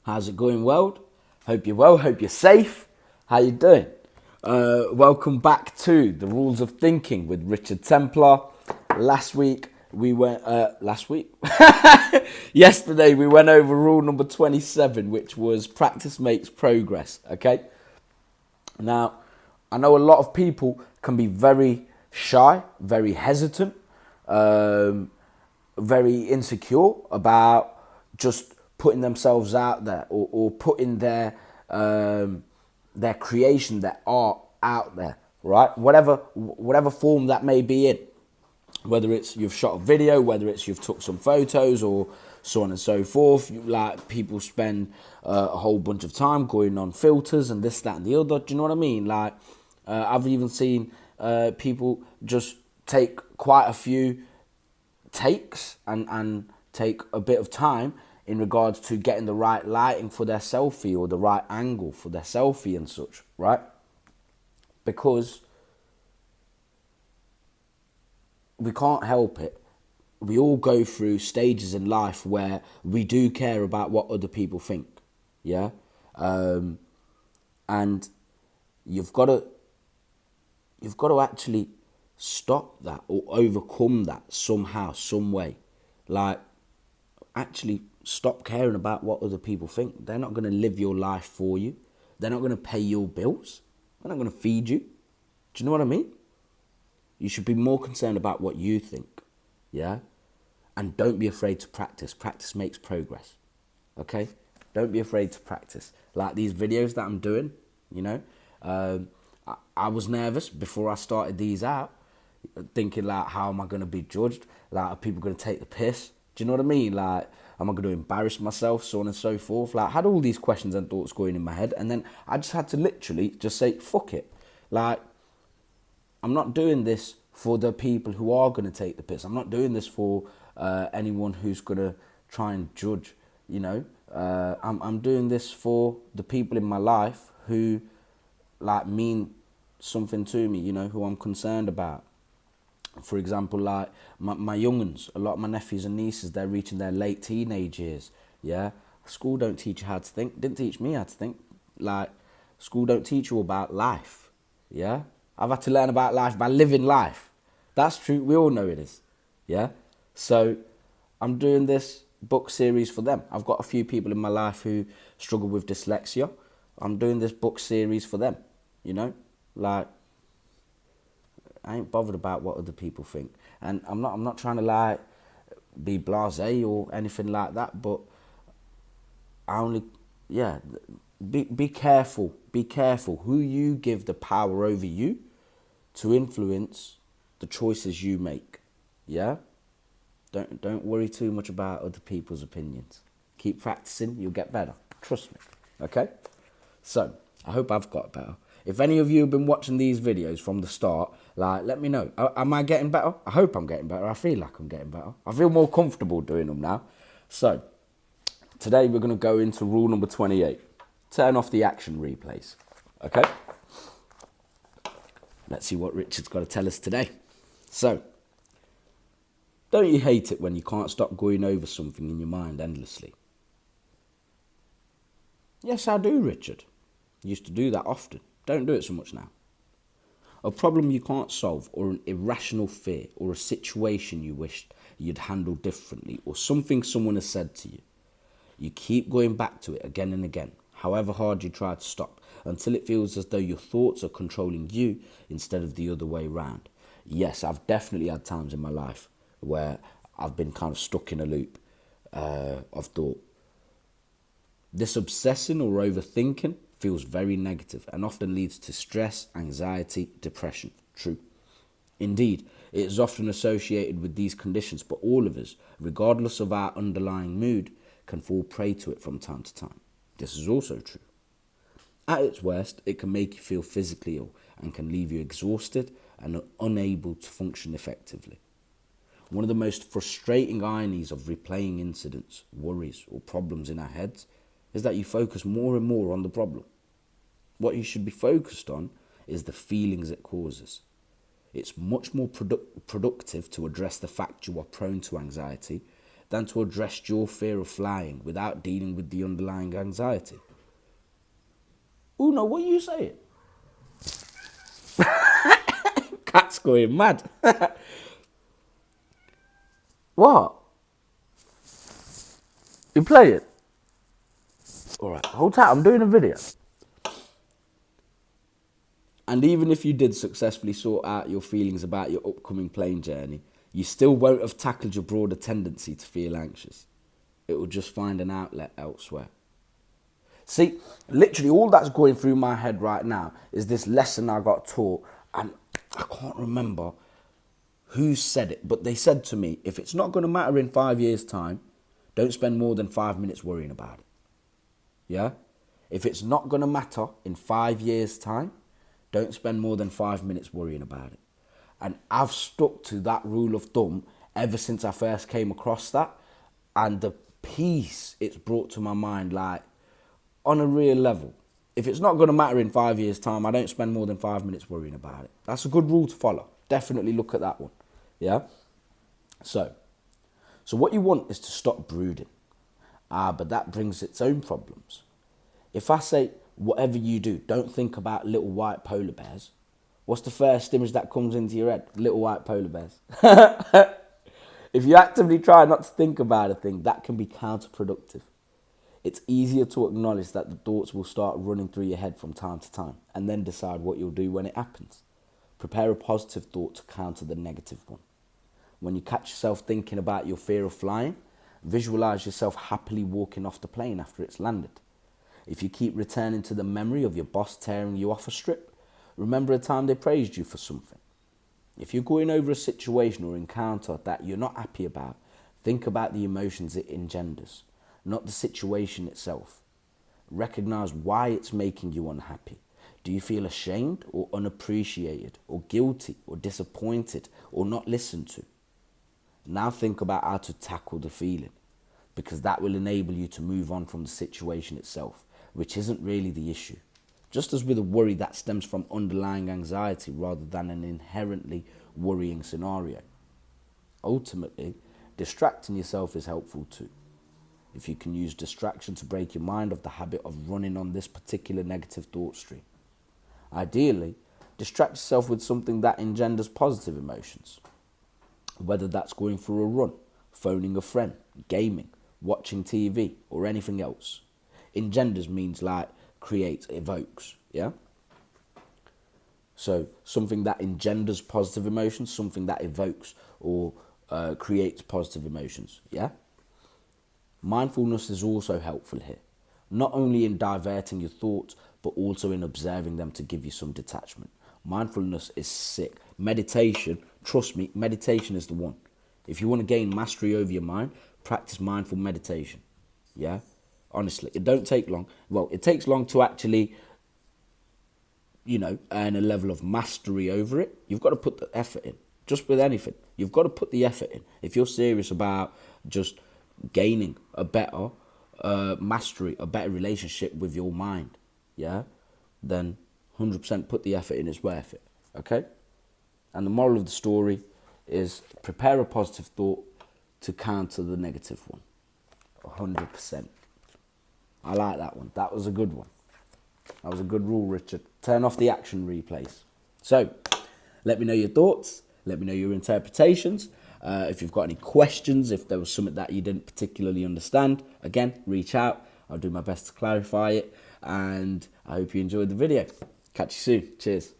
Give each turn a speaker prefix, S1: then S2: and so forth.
S1: How's it going, world? Hope you're well, hope you're safe. How you doing? Welcome back to The Rules of Thinking with Richard Templar. Last week, yesterday we went over rule number 27, which was practice makes progress, okay? Now, I know a lot of people can be very shy, very hesitant, very insecure about just putting themselves out there or putting their creation, their art out there, right? Whatever form that may be in. Whether it's you've shot a video, whether it's you've took some photos or so on and so forth. Like people spend a whole bunch of time going on filters and this, that and the other. Do you know what I mean? Like I've even seen people just take quite a few takes and take a bit of time in regards to getting the right lighting for their selfie or the right angle for their selfie and such, right? Because we can't help it. We all go through stages in life where we do care about what other people think, yeah? And you've got to actually stop that or overcome that somehow, some way. Like, actually stop caring about what other people think. They're not going to live your life for you. They're not going to pay your bills. They're not going to feed you. Do you know what I mean? You should be more concerned about what you think, yeah? And don't be afraid to practice. Practice makes progress, okay? Don't be afraid to practice. Like these videos that I'm doing, you know? I was nervous before I started these out, thinking like, how am I going to be judged? Like, are people going to take the piss? Do you know what I mean? Like, am I going to embarrass myself, so on and so forth? Like, I had all these questions and thoughts going in my head, and then I just had to literally just say, fuck it. Like, I'm not doing this for the people who are going to take the piss. I'm not doing this for anyone who's going to try and judge, you know. I'm doing this for the people in my life who, like, mean something to me, you know, who I'm concerned about. For example, like my younguns, a lot of my nephews and nieces, they're reaching their late teenage years, yeah? School don't teach you how to think. Didn't teach me how to think. Like, school don't teach you about life, yeah? I've had to learn about life by living life. That's true. We all know it is, yeah? So I'm doing this book series for them. I've got a few people in my life who struggle with dyslexia. I'm doing this book series for them, you know? Like, I ain't bothered about what other people think. And I'm not trying to, like, be blasé or anything like that, but be careful. Be careful who you give the power over you to influence the choices you make. Yeah? Don't worry too much about other people's opinions. Keep practicing, you'll get better. Trust me. Okay? So, I hope I've got better. If any of you have been watching these videos from the start, like, let me know. Am I getting better? I hope I'm getting better. I feel like I'm getting better. I feel more comfortable doing them now. So, today we're going to go into rule number 28. Turn off the action replays. Okay? Let's see what Richard's got to tell us today. So, don't you hate it when you can't stop going over something in your mind endlessly? Yes, I do, Richard. Used to do that often. Don't do it so much now. A problem you can't solve, or an irrational fear, or a situation you wished you'd handled differently, or something someone has said to you. You keep going back to it again and again, however hard you try to stop, until it feels as though your thoughts are controlling you instead of the other way round. Yes, I've definitely had times in my life where I've been kind of stuck in a loop of thought. This obsessing or overthinking feels very negative and often leads to stress, anxiety, depression. True. Indeed, it is often associated with these conditions, but all of us, regardless of our underlying mood, can fall prey to it from time to time. This is also true. At its worst, it can make you feel physically ill and can leave you exhausted and unable to function effectively. One of the most frustrating ironies of replaying incidents, worries, or problems in our heads is that you focus more and more on the problem. What you should be focused on is the feelings it causes. It's much more productive to address the fact you are prone to anxiety than to address your fear of flying without dealing with the underlying anxiety? Uno, what are you saying? Cat's going mad. What? You play it? Alright, hold tight, I'm doing a video. And even if you did successfully sort out your feelings about your upcoming plane journey, you still won't have tackled your broader tendency to feel anxious. It will just find an outlet elsewhere. See, literally all that's going through my head right now is this lesson I got taught, and I can't remember who said it, but they said to me, if it's not going to matter in 5 years' time, don't spend more than 5 minutes worrying about it. Yeah? If it's not going to matter in 5 years' time, don't spend more than 5 minutes worrying about it. And I've stuck to that rule of thumb ever since I first came across that. And the peace it's brought to my mind, like, on a real level. If it's not going to matter in 5 years' time, I don't spend more than 5 minutes worrying about it. That's a good rule to follow. Definitely look at that one. Yeah? So what you want is to stop brooding. But that brings its own problems. If I say, whatever you do, don't think about little white polar bears, what's the first image that comes into your head? Little white polar bears. If you actively try not to think about a thing, that can be counterproductive. It's easier to acknowledge that the thoughts will start running through your head from time to time, and then decide what you'll do when it happens. Prepare a positive thought to counter the negative one. When you catch yourself thinking about your fear of flying, visualize yourself happily walking off the plane after it's landed. If you keep returning to the memory of your boss tearing you off a strip, remember a time they praised you for something. If you're going over a situation or encounter that you're not happy about, think about the emotions it engenders, not the situation itself. Recognize why it's making you unhappy. Do you feel ashamed or unappreciated or guilty or disappointed or not listened to? Now think about how to tackle the feeling, because that will enable you to move on from the situation itself, which isn't really the issue. Just as with a worry that stems from underlying anxiety rather than an inherently worrying scenario. Ultimately, distracting yourself is helpful too. If you can use distraction to break your mind of the habit of running on this particular negative thought stream. Ideally, distract yourself with something that engenders positive emotions. Whether that's going for a run, phoning a friend, gaming, watching TV, or anything else. Engenders means like creates, evokes, yeah? So something that engenders positive emotions, something that evokes or creates positive emotions, yeah? Mindfulness is also helpful here, not only in diverting your thoughts, but also in observing them to give you some detachment. Mindfulness is sick. Meditation, trust me, meditation is the one. If you want to gain mastery over your mind, practice mindful meditation, yeah? Honestly, it don't take long. Well, it takes long to actually, earn a level of mastery over it. You've got to put the effort in. Just with anything, you've got to put the effort in. If you're serious about just gaining a better mastery, a better relationship with your mind, yeah, then 100% put the effort in. It's worth it, okay? And the moral of the story is prepare a positive thought to counter the negative one. 100%. I like that one. That was a good one. That was a good rule, Richard. Turn off the action replays. So, let me know your thoughts. Let me know your interpretations. If you've got any questions, if there was something that you didn't particularly understand, again, reach out. I'll do my best to clarify it. And I hope you enjoyed the video. Catch you soon. Cheers.